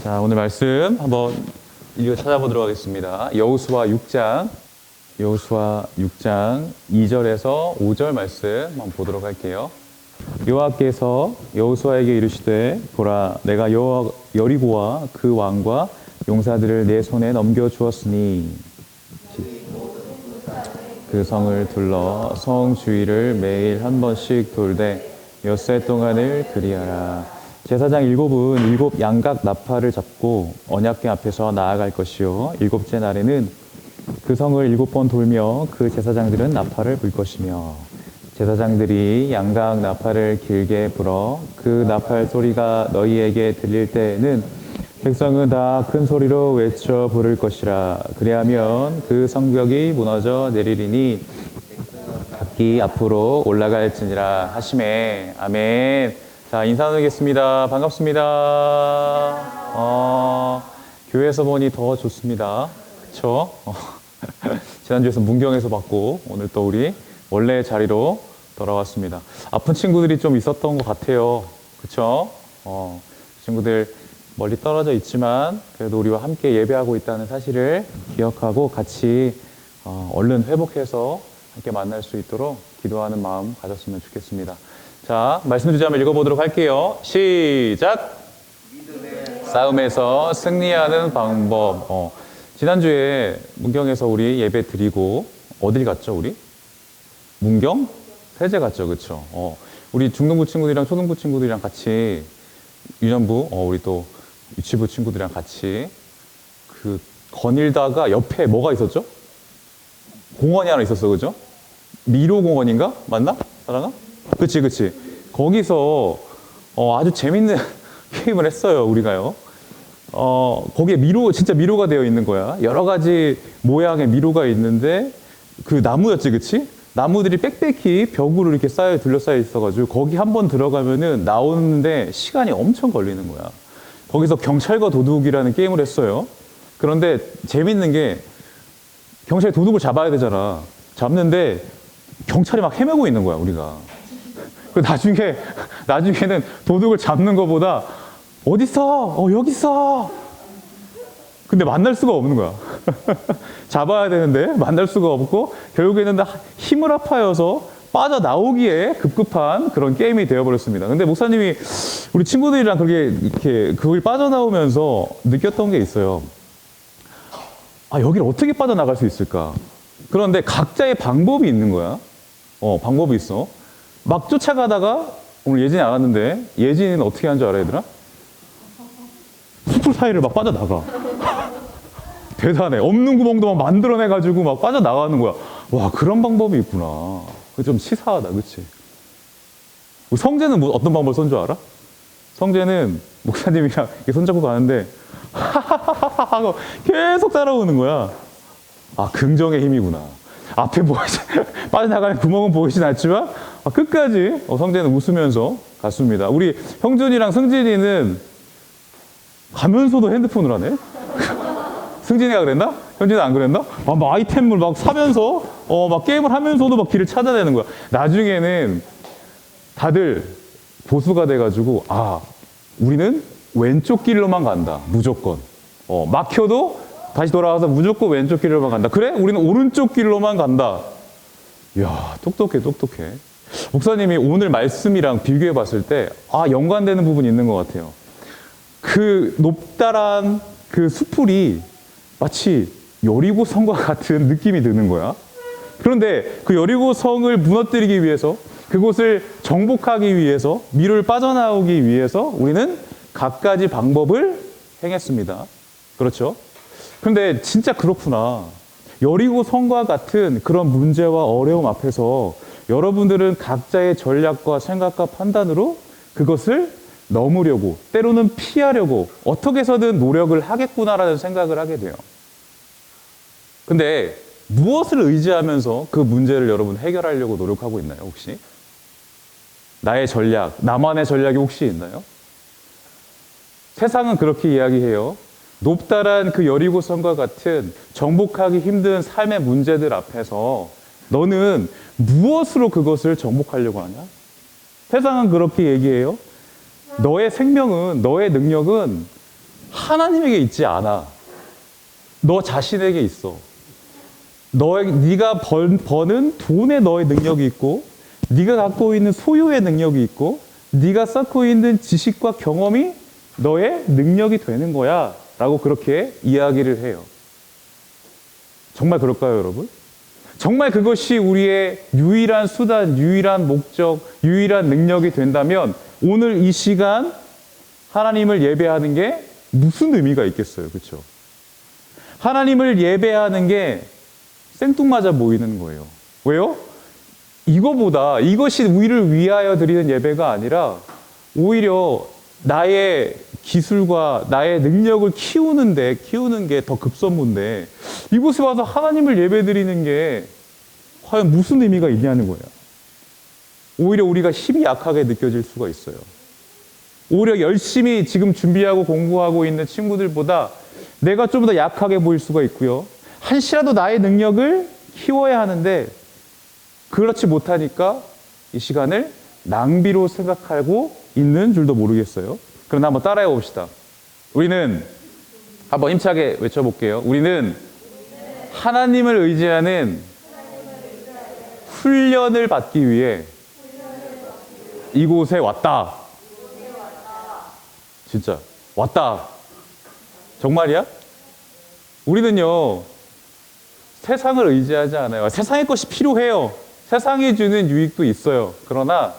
자, 오늘 말씀 한번 읽어 찾아보도록 하겠습니다. 여호수아 6장 2절에서 5절 말씀 한번 보도록 할게요. 여호와께서 여호수아에게 이르시되 보라 내가 여리고와 그 왕과 용사들을 내 손에 넘겨 주었으니 그 성을 둘러 성 주위를 매일 한 번씩 돌되 엿새 동안을 그리하라. 제사장 일곱 양각 나팔을 잡고 언약궤 앞에서 나아갈 것이요 일곱째 날에는 그 성을 7번 돌며 그 제사장들은 나팔을 불 것이며 제사장들이 양각 나팔을 길게 불어 그 나팔 소리가 너희에게 들릴 때에는 백성은 다 큰 소리로 외쳐 부를 것이라. 그리하면 그 성벽이 무너져 내리리니 각기 앞으로 올라갈지니라 하시매. 아멘. 자, 인사 나누겠습니다. 반갑습니다. 교회에서 보니 더 좋습니다. 그쵸? 지난주에서 문경에서 받고 오늘 또 우리 원래 자리로 돌아왔습니다. 아픈 친구들이 좀 있었던 것 같아요. 그쵸? 친구들 멀리 떨어져 있지만 그래도 우리와 함께 예배하고 있다는 사실을 기억하고 같이 얼른 회복해서 함께 만날 수 있도록 기도하는 마음 가졌으면 좋겠습니다. 자, 말씀 주제 한번 읽어보도록 할게요. 시작! 싸움에서 승리하는 방법. 지난주에 문경에서 우리 예배 드리고 어딜 갔죠, 우리? 문경? 세제 갔죠, 그쵸? 우리 중등부 친구들이랑 초등부 친구들이랑 같이 유년부, 우리 또 유치부 친구들이랑 같이 거닐다가 옆에 뭐가 있었죠? 공원이 하나 있었어, 그죠? 미로공원인가? 맞나? 사랑아? 그치. 거기서 아주 재밌는 게임을 했어요, 우리가요. 거기에 진짜 미로가 되어 있는 거야. 여러 가지 모양의 미로가 있는데 그 나무였지, 그치? 나무들이 빽빽히 벽으로 이렇게 둘러싸여 있어가지고 거기 한번 들어가면은 나오는데 시간이 엄청 걸리는 거야. 거기서 경찰과 도둑이라는 게임을 했어요. 그런데 재밌는 게 경찰이 도둑을 잡아야 되잖아. 잡는데 경찰이 막 헤매고 있는 거야, 우리가. 나중에는 도둑을 잡는 것보다 어디 있어? 여기 있어. 근데 만날 수가 없는 거야. 잡아야 되는데 만날 수가 없고 결국에는 힘을 합하여서 빠져나오기에 급급한 그런 게임이 되어버렸습니다. 근데 목사님이 우리 친구들이랑 그걸 빠져나오면서 느꼈던 게 있어요. 여기를 어떻게 빠져나갈 수 있을까? 그런데 각자의 방법이 있는 거야. 방법이 있어. 막 쫓아가다가 오늘 예진이 안 왔는데 예진이는 어떻게 하는 줄 알아, 얘들아? 숲풀 사이를 막 빠져나가. 대단해. 없는 구멍도 막 만들어내가지고 막 빠져나가는 거야. 와, 그런 방법이 있구나. 좀 치사하다, 그치? 성재는 어떤 방법을 쓴 줄 알아? 성재는 목사님이랑 손잡고 가는데 하고 계속 따라오는 거야. 긍정의 힘이구나. 앞에 빠져나가는 구멍은 보이진 않지만 끝까지 성재는 웃으면서 갔습니다. 우리 형준이랑 승진이는 가면서도 핸드폰을 하네. 승진이가 그랬나? 현진이는 안 그랬나? 막 아이템을 막 사면서 막 게임을 하면서도 막 길을 찾아내는 거야. 나중에는 다들 보수가 돼가지고 우리는 왼쪽 길로만 간다. 무조건. 막혀도 다시 돌아와서 무조건 왼쪽 길로만 간다. 그래? 우리는 오른쪽 길로만 간다. 이야, 똑똑해. 목사님이 오늘 말씀이랑 비교해 봤을 때 연관되는 부분이 있는 것 같아요. 그 높다란 그 숲풀이 마치 여리고 성과 같은 느낌이 드는 거야. 그런데 그 여리고 성을 무너뜨리기 위해서 그곳을 정복하기 위해서 미로를 빠져나오기 위해서 우리는 갖가지 방법을 행했습니다. 그렇죠? 그런데 진짜 그렇구나. 여리고 성과 같은 그런 문제와 어려움 앞에서 여러분들은 각자의 전략과 생각과 판단으로 그것을 넘으려고 때로는 피하려고 어떻게 해서든 노력을 하겠구나라는 생각을 하게 돼요. 근데 무엇을 의지하면서 그 문제를 여러분 해결하려고 노력하고 있나요, 혹시? 나의 전략, 나만의 전략이 혹시 있나요? 세상은 그렇게 이야기해요. 높다란 그 여리고성과 같은 정복하기 힘든 삶의 문제들 앞에서 너는 무엇으로 그것을 정복하려고 하냐? 세상은 그렇게 얘기해요. 너의 생명은, 너의 능력은 하나님에게 있지 않아. 너 자신에게 있어. 네가 버는 돈에 너의 능력이 있고, 네가 갖고 있는 소유의 능력이 있고, 네가 쌓고 있는 지식과 경험이 너의 능력이 되는 거야 라고 그렇게 이야기를 해요. 정말 그럴까요, 여러분? 정말 그것이 우리의 유일한 수단, 유일한 목적, 유일한 능력이 된다면 오늘 이 시간 하나님을 예배하는 게 무슨 의미가 있겠어요, 그렇죠? 하나님을 예배하는 게 생뚱맞아 보이는 거예요. 왜요? 이것이 우리를 위하여 드리는 예배가 아니라 오히려 나의 기술과 나의 능력을 키우는 게 더 급선무인데 이곳에 와서 하나님을 예배 드리는 게 과연 무슨 의미가 있냐는 거예요. 오히려 우리가 힘이 약하게 느껴질 수가 있어요. 오히려 열심히 지금 준비하고 공부하고 있는 친구들보다 내가 좀 더 약하게 보일 수가 있고요. 한시라도 나의 능력을 키워야 하는데 그렇지 못하니까 이 시간을 낭비로 생각하고 있는 줄도 모르겠어요. 그러나 한번 따라해 봅시다. 우리는 한번 힘차게 외쳐볼게요. 우리는 하나님을 의지하는 훈련을 받기 위해 이곳에 왔다. 진짜 왔다. 정말이야? 우리는요 세상을 의지하지 않아요. 세상의 것이 필요해요. 세상이 주는 유익도 있어요. 그러나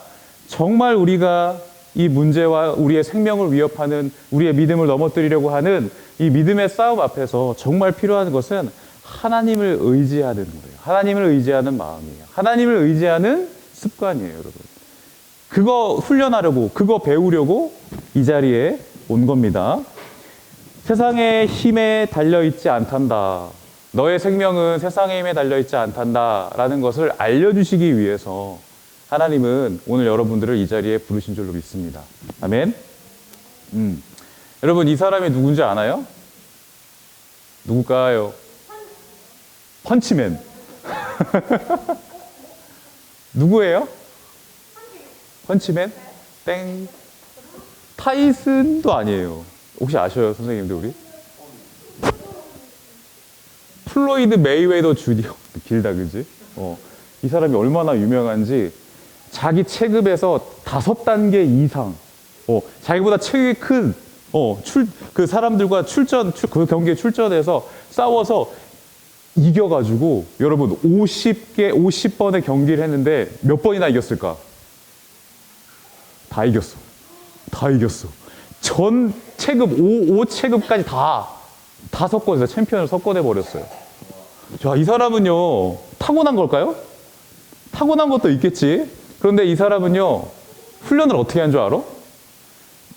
정말 우리가 이 문제와 우리의 생명을 위협하는 우리의 믿음을 넘어뜨리려고 하는 이 믿음의 싸움 앞에서 정말 필요한 것은 하나님을 의지하는 거예요. 하나님을 의지하는 마음이에요. 하나님을 의지하는 습관이에요, 여러분. 그거 훈련하려고, 그거 배우려고 이 자리에 온 겁니다. 세상의 힘에 달려있지 않단다. 너의 생명은 세상의 힘에 달려있지 않단다. 라는 것을 알려주시기 위해서 하나님은 오늘 여러분들을 이 자리에 부르신 줄로 믿습니다. 아멘. 여러분, 이 사람이 누군지 아나요? 누굴까요? 펀치맨. 누구예요? 펀치맨? 땡. 타이슨도 아니에요. 혹시 아셔요, 선생님들 우리? 플로이드 메이웨더 주니어. 길다, 그지? 이 사람이 얼마나 유명한지 자기 체급에서 5단계 이상, 자기보다 체격이 큰, 그 사람들과 그 경기에 출전해서 싸워서 이겨가지고, 여러분, 50번의 경기를 했는데 몇 번이나 이겼을까? 다 이겼어. 전 체급, 5체급까지 다 섞어서 챔피언을 섞어내버렸어요. 자, 이 사람은요, 타고난 걸까요? 타고난 것도 있겠지. 그런데 이 사람은요, 훈련을 어떻게 한 줄 알아?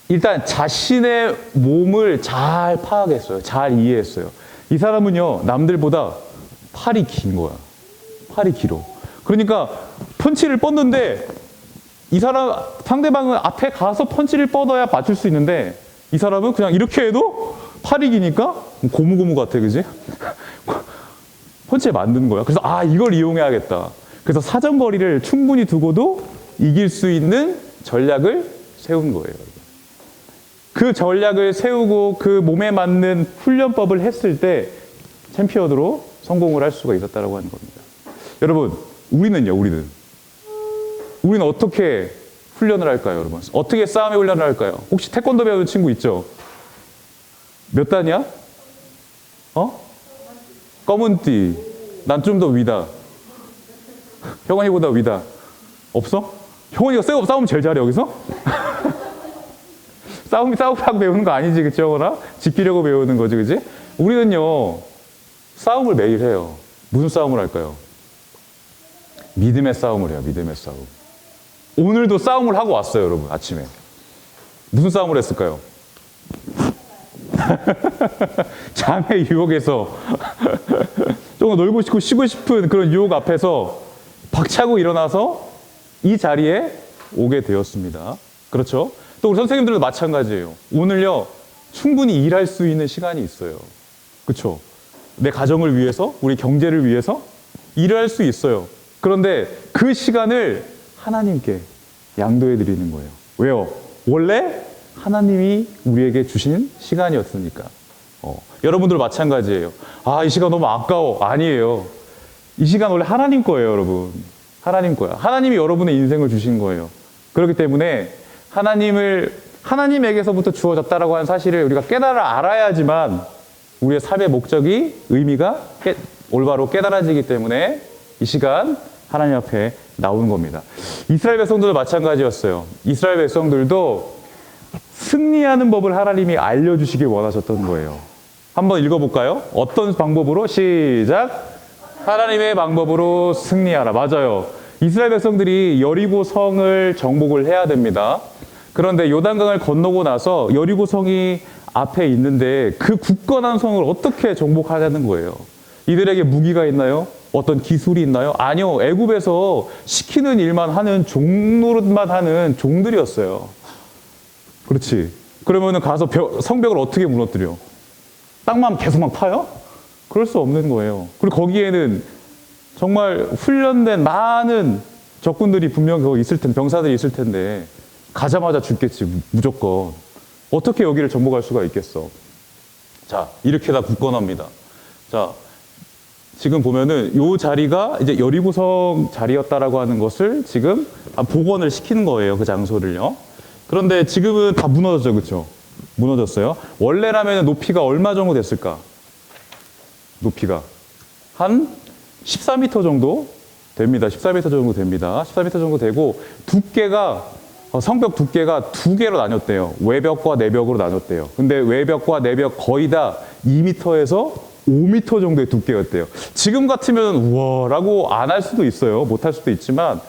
일단 자신의 몸을 잘 파악했어요. 잘 이해했어요. 이 사람은요, 남들보다 팔이 긴 거야. 팔이 길어. 그러니까 펀치를 뻗는데 이 사람, 상대방은 앞에 가서 펀치를 뻗어야 맞출 수 있는데 이 사람은 그냥 이렇게 해도 팔이 기니까 고무고무 같아, 그지? 펀치에 맞는 거야. 그래서 이걸 이용해야겠다. 그래서 사정거리를 충분히 두고도 이길 수 있는 전략을 세운 거예요. 그 전략을 세우고 그 몸에 맞는 훈련법을 했을 때 챔피언으로 성공을 할 수가 있었다고 하는 겁니다. 여러분, 우리는 어떻게 훈련을 할까요, 여러분? 어떻게 싸움의 훈련을 할까요? 혹시 태권도 배우는 친구 있죠? 몇 단이야? 검은 띠. 난 좀 더 위다. 형원이보다 위다. 없어? 형원이가 싸움 제일 잘해, 여기서? 싸우라고 배우는 거 아니지, 그치, 형원아? 지키려고 배우는 거지, 그치? 우리는요, 싸움을 매일 해요. 무슨 싸움을 할까요? 믿음의 싸움을 해요, 믿음의 싸움. 오늘도 싸움을 하고 왔어요, 여러분, 아침에. 무슨 싸움을 했을까요? 잠의 유혹에서 조금 놀고 싶고 쉬고 싶은 그런 유혹 앞에서 박차고 일어나서 이 자리에 오게 되었습니다. 그렇죠? 또 우리 선생님들도 마찬가지예요. 오늘요, 충분히 일할 수 있는 시간이 있어요. 그렇죠? 내 가정을 위해서, 우리 경제를 위해서 일을 할 수 있어요. 그런데 그 시간을 하나님께 양도해 드리는 거예요. 왜요? 원래 하나님이 우리에게 주신 시간이었으니까. 여러분들 마찬가지예요. 아, 이 시간 너무 아까워. 아니에요. 이 시간 원래 하나님 거예요, 여러분. 하나님 거야. 하나님이 여러분의 인생을 주신 거예요. 그렇기 때문에 하나님에게서부터 주어졌다라고 하는 사실을 우리가 알아야지만 우리의 삶의 목적이, 의미가 올바로 깨달아지기 때문에 이 시간 하나님 앞에 나오는 겁니다. 이스라엘 백성들도 마찬가지였어요. 이스라엘 백성들도 승리하는 법을 하나님이 알려주시길 원하셨던 거예요. 한번 읽어볼까요? 어떤 방법으로? 시작! 하나님의 방법으로 승리하라. 맞아요. 이스라엘 백성들이 여리고 성을 정복을 해야 됩니다. 그런데 요단강을 건너고 나서 여리고 성이 앞에 있는데 그 굳건한 성을 어떻게 정복하냐는 거예요. 이들에게 무기가 있나요? 어떤 기술이 있나요? 아니요. 애굽에서 시키는 일만 하는 종노릇만 하는 종들이었어요. 그렇지. 그러면은 가서 성벽을 어떻게 무너뜨려? 땅만 계속 막 파요? 그럴 수 없는 거예요. 그리고 거기에는 정말 훈련된 많은 적군들이 분명 거기 있을 텐데, 병사들이 있을 텐데 가자마자 죽겠지, 무조건. 어떻게 여기를 정복할 수가 있겠어? 자, 이렇게 다 굳건합니다. 자, 지금 보면은 요 자리가 이제 여리고성 자리였다라고 하는 것을 지금 복원을 시키는 거예요, 그 장소를요. 그런데 지금은 다 무너졌죠, 그렇죠? 무너졌어요. 원래라면 높이가 얼마 정도 됐을까? 높이가 한 14m 정도 됩니다. 14m 정도 됩니다. 14m 정도 되고 두께가 성벽 두께가 두 개로 나뉘었대요. 외벽과 내벽으로 나눴대요. 근데 외벽과 내벽 거의 다 2m에서 5m 정도의 두께였대요. 지금 같으면 우와라고 안 할 수도 있어요. 못 할 수도 있지만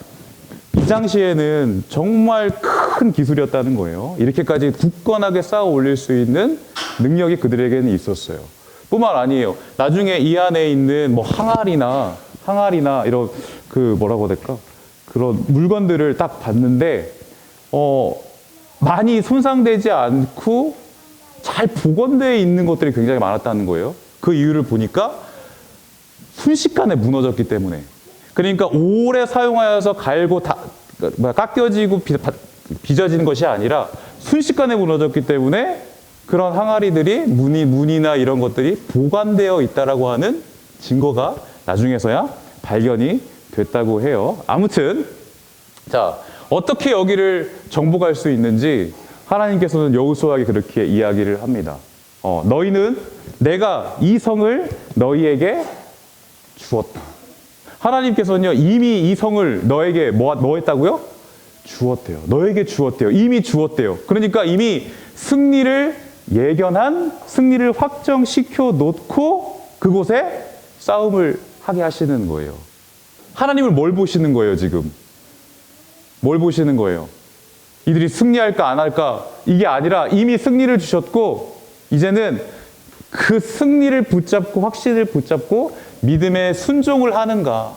이 당시에는 정말 큰 기술이었다는 거예요. 이렇게까지 굳건하게 쌓아 올릴 수 있는 능력이 그들에게는 있었어요. 뿐만 아니에요. 나중에 이 안에 있는 뭐 항아리나 이런 그 뭐라고 해야 될까? 그런 물건들을 딱 봤는데 많이 손상되지 않고 잘 복원되어 있는 것들이 굉장히 많았다는 거예요. 그 이유를 보니까 순식간에 무너졌기 때문에. 그러니까 오래 사용하여서 갈고 깎여지고 빚어진 것이 아니라 순식간에 무너졌기 때문에 그런 항아리들이 문이나 이런 것들이 보관되어 있다라고 하는 증거가 나중에서야 발견이 됐다고 해요. 아무튼 자, 어떻게 여기를 정복할 수 있는지 하나님께서는 여호수아에게 그렇게 이야기를 합니다. 너희는 내가 이 성을 너희에게 주었다. 하나님께서는요, 이미 이 성을 너에게 뭐 했다고요? 주었대요. 너에게 주었대요. 이미 주었대요. 그러니까 이미 승리를 예견한, 승리를 확정시켜 놓고 그곳에 싸움을 하게 하시는 거예요. 하나님을 뭘 보시는 거예요, 지금? 뭘 보시는 거예요? 이들이 승리할까 안 할까? 이게 아니라 이미 승리를 주셨고 이제는 그 승리를 붙잡고 확신을 붙잡고 믿음의 순종을 하는가?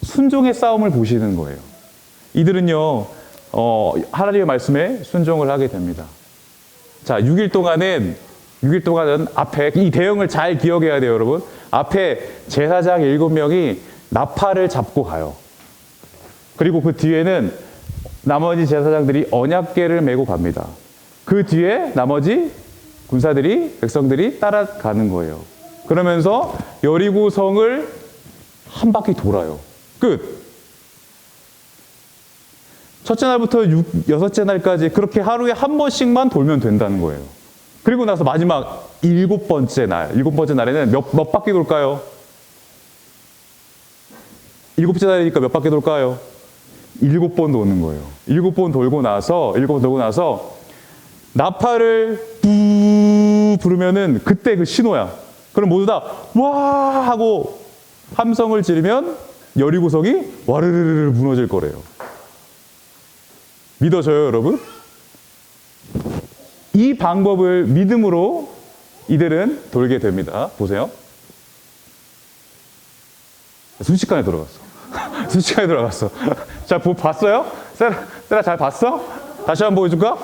순종의 싸움을 보시는 거예요. 이들은요, 하나님의 말씀에 순종을 하게 됩니다. 자, 6일 동안은 앞에 이 대형을 잘 기억해야 돼요, 여러분. 앞에 제사장 7명이 나팔을 잡고 가요. 그리고 그 뒤에는 나머지 제사장들이 언약궤를 메고 갑니다. 그 뒤에 나머지 백성들이 따라가는 거예요. 그러면서 여리고성을 한 바퀴 돌아요. 끝. 첫째 날부터 여섯째 날까지 그렇게 하루에 한 번씩만 돌면 된다는 거예요. 그리고 나서 마지막 7번째 날에는 몇 바퀴 돌까요? 7번째 날이니까 몇 바퀴 돌까요? 7번 도는 거예요. 7번 돌고 나서 나팔을 뿌 부르면은 그때 그 신호야. 그럼 모두 다 와 하고 함성을 지르면 여리고성이 와르르르 무너질 거래요. 믿어져요, 여러분? 이 방법을 믿음으로 이들은 돌게 됩니다. 보세요. 순식간에 돌아갔어. 순식간에 돌아갔어. 자, 봤어요? 세라 잘 봤어? 다시 한번 보여줄까?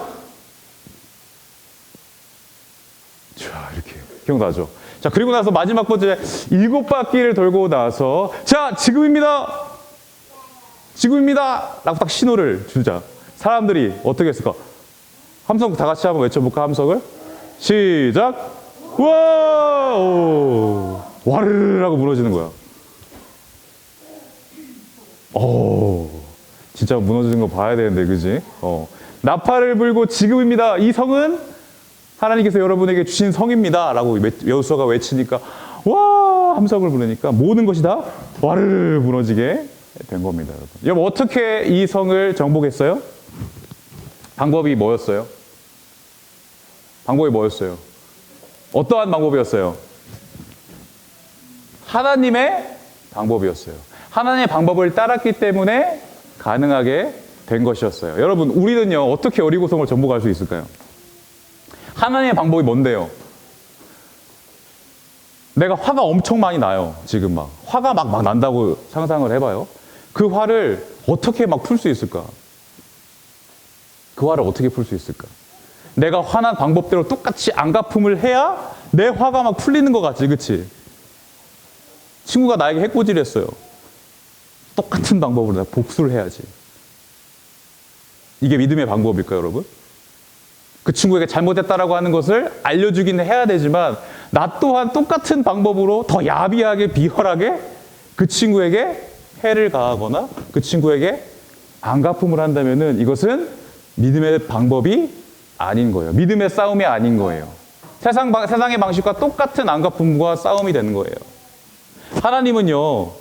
자, 이렇게. 기억나죠? 자, 그리고 나서 마지막 번째 7바퀴를 돌고 나서 자, 지금입니다! 라고 딱 신호를 주자. 사람들이 어떻게 했을까? 함성 다 같이 한번 외쳐볼까, 함성을? 시작! 우와! 오. 와르르 하고 무너지는 거야. 오. 진짜 무너지는 거 봐야 되는데, 그지? 나팔을 불고 지금입니다. 이 성은 하나님께서 여러분에게 주신 성입니다. 라고 여호수아가 외치니까, 와! 함성을 부르니까 모든 것이 다 와르르 무너지게 된 겁니다, 여러분. 여러분, 어떻게 이 성을 정복했어요? 방법이 뭐였어요? 방법이 뭐였어요? 어떠한 방법이었어요? 하나님의 방법이었어요. 하나님의 방법을 따랐기 때문에 가능하게 된 것이었어요. 여러분, 우리는요, 어떻게 여리고성을 정복할 수 있을까요? 하나님의 방법이 뭔데요? 내가 화가 엄청 많이 나요. 지금 막 화가 막 난다고 상상을 해봐요. 그 화를 어떻게 막 풀 수 있을까? 그 화를 어떻게 풀 수 있을까? 내가 화난 방법대로 똑같이 안갚음을 해야 내 화가 막 풀리는 것 같지, 그치? 친구가 나에게 해코지를 했어요. 똑같은 방법으로 내가 복수를 해야지. 이게 믿음의 방법일까요, 여러분? 그 친구에게 잘못했다라고 하는 것을 알려주긴 해야 되지만 나 또한 똑같은 방법으로 더 야비하게 비열하게 그 친구에게 해를 가하거나 그 친구에게 안갚음을 한다면은 이것은 믿음의 방법이 아닌 거예요. 믿음의 싸움이 아닌 거예요. 세상의 방식과 똑같은 안갚음과 싸움이 되는 거예요. 하나님은요,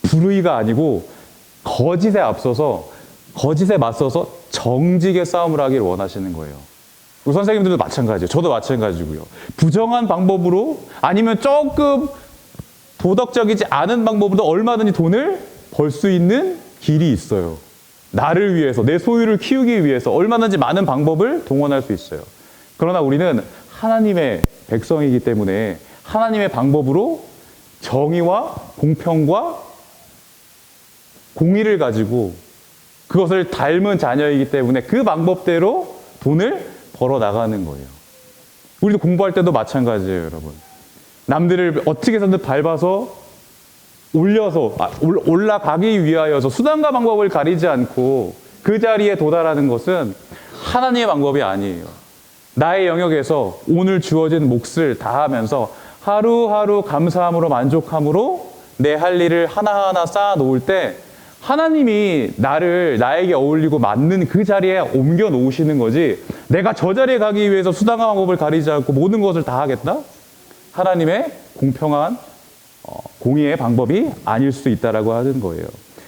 불의가 아니고 거짓에 맞서서 정직의 싸움을 하기를 원하시는 거예요. 우리 선생님들도 마찬가지예요. 저도 마찬가지고요. 부정한 방법으로 아니면 조금 도덕적이지 않은 방법으로 얼마든지 돈을 벌 수 있는 길이 있어요. 나를 위해서, 내 소유를 키우기 위해서 얼마든지 많은 방법을 동원할 수 있어요. 그러나 우리는 하나님의 백성이기 때문에 하나님의 방법으로 정의와 공평과 공의를 가지고 그것을 닮은 자녀이기 때문에 그 방법대로 돈을 벌어 나가는 거예요. 우리도 공부할 때도 마찬가지예요, 여러분. 남들을 어떻게 해서든 밟아서 올라가기 위하여서 수단과 방법을 가리지 않고 그 자리에 도달하는 것은 하나님의 방법이 아니에요. 나의 영역에서 오늘 주어진 몫을 다하면서 하루하루 감사함으로 만족함으로 내 할 일을 하나하나 쌓아 놓을 때 하나님이 나에게 어울리고 맞는 그 자리에 옮겨 놓으시는 거지 내가 저 자리에 가기 위해서 수단과 방법을 가리지 않고 모든 것을 다 하겠다? 하나님의 공평한 공의의 방법이 아닐 수 있다라고 하는 거예요.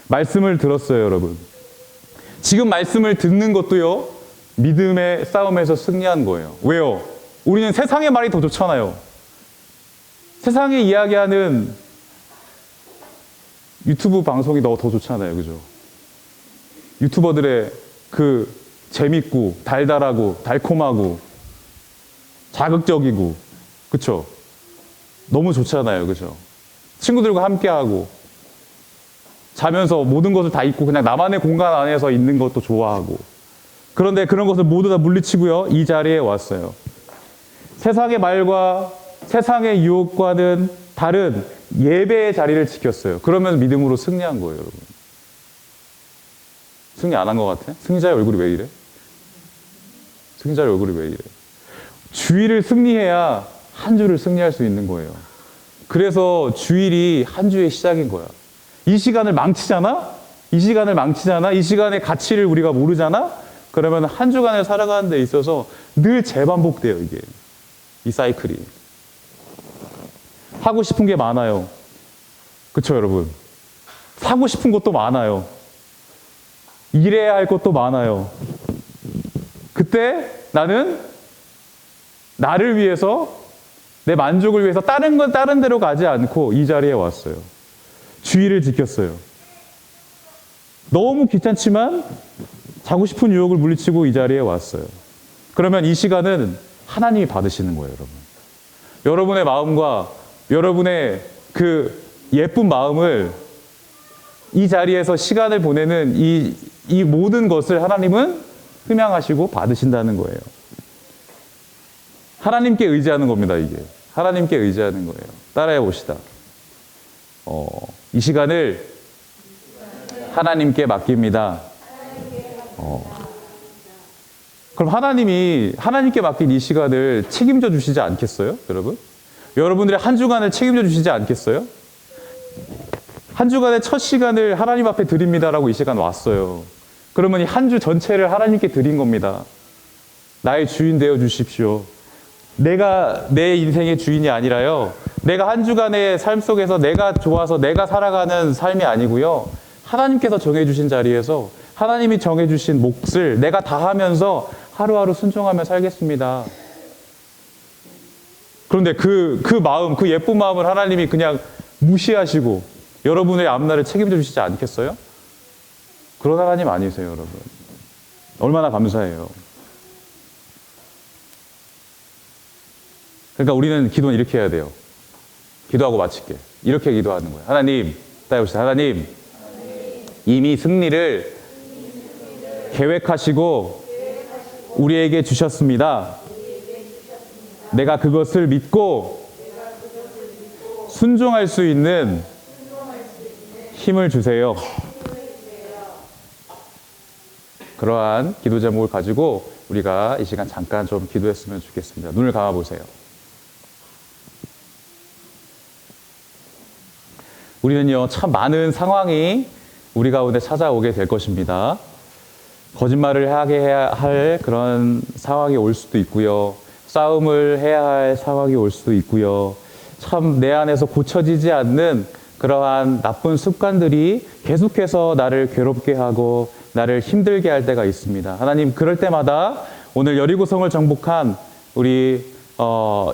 말씀을 들었어요, 여러분. 지금 말씀을 듣는 것도요, 믿음의 싸움에서 승리한 거예요. 왜요? 우리는 세상의 말이 더 좋잖아요. 세상이 이야기하는 유튜브 방송이 더 좋잖아요. 그죠? 유튜버들의 그 재밌고 달달하고 달콤하고 자극적이고 그쵸? 너무 좋잖아요. 그죠? 친구들과 함께하고 자면서 모든 것을 다 잊고 그냥 나만의 공간 안에서 있는 것도 좋아하고 그런데 그런 것을 모두 다 물리치고요. 이 자리에 왔어요. 세상의 말과 세상의 유혹과는 다른 예배의 자리를 지켰어요. 그러면 믿음으로 승리한 거예요, 여러분. 승리 안 한 것 같아? 승자의 얼굴이 왜 이래? 승자의 얼굴이 왜 이래? 주일을 승리해야 한 주를 승리할 수 있는 거예요. 그래서 주일이 한 주의 시작인 거야. 이 시간을 망치잖아? 이 시간의 가치를 우리가 모르잖아? 그러면 한 주간을 살아가는 데 있어서 늘 재반복돼요, 이게. 이 사이클이. 하고 싶은 게 많아요. 그쵸, 여러분? 사고 싶은 것도 많아요. 일해야 할 것도 많아요. 그때 나는 나를 위해서 내 만족을 위해서 다른 건 다른 데로 가지 않고 이 자리에 왔어요. 주의를 지켰어요. 너무 귀찮지만 자고 싶은 유혹을 물리치고 이 자리에 왔어요. 그러면 이 시간은 하나님이 받으시는 거예요, 여러분. 여러분의 마음과 여러분의 그 예쁜 마음을 이 자리에서 시간을 보내는 이 모든 것을 하나님은 흠양하시고 받으신다는 거예요. 하나님께 의지하는 겁니다, 이게. 하나님께 의지하는 거예요. 따라해 봅시다. 이 시간을 하나님께 맡깁니다. 그럼 하나님께 맡긴 이 시간을 책임져 주시지 않겠어요, 여러분? 여러분들의 한 주간을 책임져 주시지 않겠어요? 한 주간의 첫 시간을 하나님 앞에 드립니다라고 이 시간 왔어요. 그러면 이 한 주 전체를 하나님께 드린 겁니다. 나의 주인 되어 주십시오. 내가 내 인생의 주인이 아니라요. 내가 한 주간의 삶 속에서 내가 좋아서 내가 살아가는 삶이 아니고요. 하나님께서 정해주신 자리에서 하나님이 정해주신 몫을 내가 다 하면서 하루하루 순종하며 살겠습니다. 그런데 그 마음, 그 예쁜 마음을 하나님이 그냥 무시하시고 여러분의 앞날을 책임져 주시지 않겠어요? 그런 하나님 아니세요, 여러분. 얼마나 감사해요. 그러니까 우리는 기도는 이렇게 해야 돼요. 기도하고 마칠게. 이렇게 기도하는 거예요. 하나님, 따라해봅시다. 하나님, 이미 승리를 계획하시고 우리에게 주셨습니다. 내가 그것을 믿고 순종할 수 있는 힘을 주세요. 그러한 기도 제목을 가지고 우리가 이 시간 잠깐 좀 기도했으면 좋겠습니다. 눈을 감아 보세요. 우리는요, 참 많은 상황이 우리 가운데 찾아오게 될 것입니다. 거짓말을 하게 해야 할 그런 상황이 올 수도 있고요. 싸움을 해야 할 상황이 올 수도 있고요. 참 내 안에서 고쳐지지 않는 그러한 나쁜 습관들이 계속해서 나를 괴롭게 하고 나를 힘들게 할 때가 있습니다. 하나님, 그럴 때마다 오늘 여리고성을 정복한 우리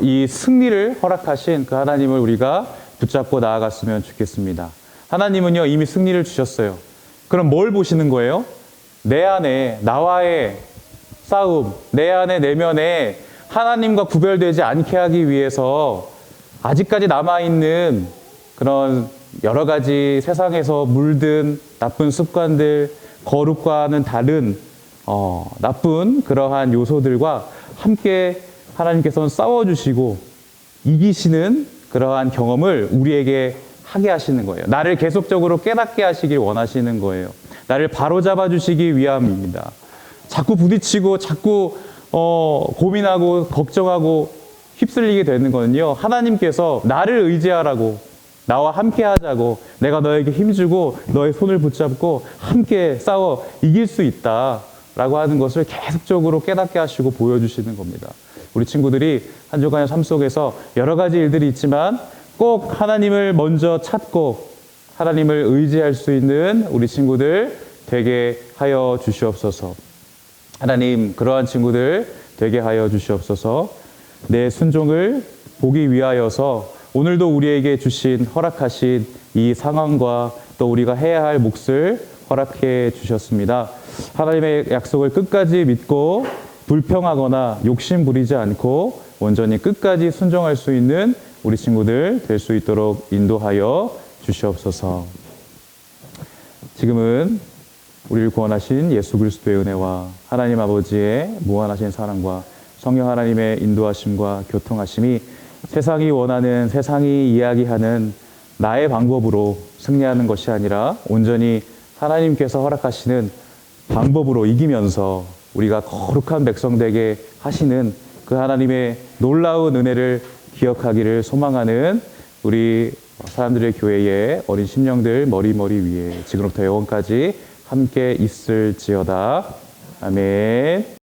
이 승리를 허락하신 그 하나님을 우리가 붙잡고 나아갔으면 좋겠습니다. 하나님은요, 이미 승리를 주셨어요. 그럼 뭘 보시는 거예요? 내 안에 나와의 싸움, 내 안에 내면에 하나님과 구별되지 않게 하기 위해서 아직까지 남아있는 그런 여러 가지 세상에서 물든 나쁜 습관들, 거룩과는 다른 나쁜 그러한 요소들과 함께 하나님께서는 싸워주시고 이기시는 그러한 경험을 우리에게 하게 하시는 거예요. 나를 계속적으로 깨닫게 하시길 원하시는 거예요. 나를 바로잡아 주시기 위함입니다. 자꾸 부딪히고 자꾸 고민하고 걱정하고 휩쓸리게 되는 거는요, 하나님께서 나를 의지하라고, 나와 함께 하자고, 내가 너에게 힘주고 너의 손을 붙잡고 함께 싸워 이길 수 있다라고 하는 것을 계속적으로 깨닫게 하시고 보여주시는 겁니다. 우리 친구들이 한 주간의 삶 속에서 여러 가지 일들이 있지만 꼭 하나님을 먼저 찾고 하나님을 의지할 수 있는 우리 친구들 되게 하여 주시옵소서. 하나님, 그러한 친구들 되게 하여 주시옵소서. 내 순종을 보기 위하여서 오늘도 우리에게 주신 허락하신 이 상황과 또 우리가 해야 할 몫을 허락해 주셨습니다. 하나님의 약속을 끝까지 믿고 불평하거나 욕심 부리지 않고 온전히 끝까지 순종할 수 있는 우리 친구들 될 수 있도록 인도하여 주시옵소서. 지금은 우리를 구원하신 예수 그리스도의 은혜와 하나님 아버지의 무한하신 사랑과 성령 하나님의 인도하심과 교통하심이 세상이 원하는, 세상이 이야기하는 나의 방법으로 승리하는 것이 아니라 온전히 하나님께서 허락하시는 방법으로 이기면서 우리가 거룩한 백성 되게 하시는 그 하나님의 놀라운 은혜를 기억하기를 소망하는 우리 사람들의 교회의 어린 심령들 머리 위에 지금부터 영원까지 함께 있을지어다. 아멘.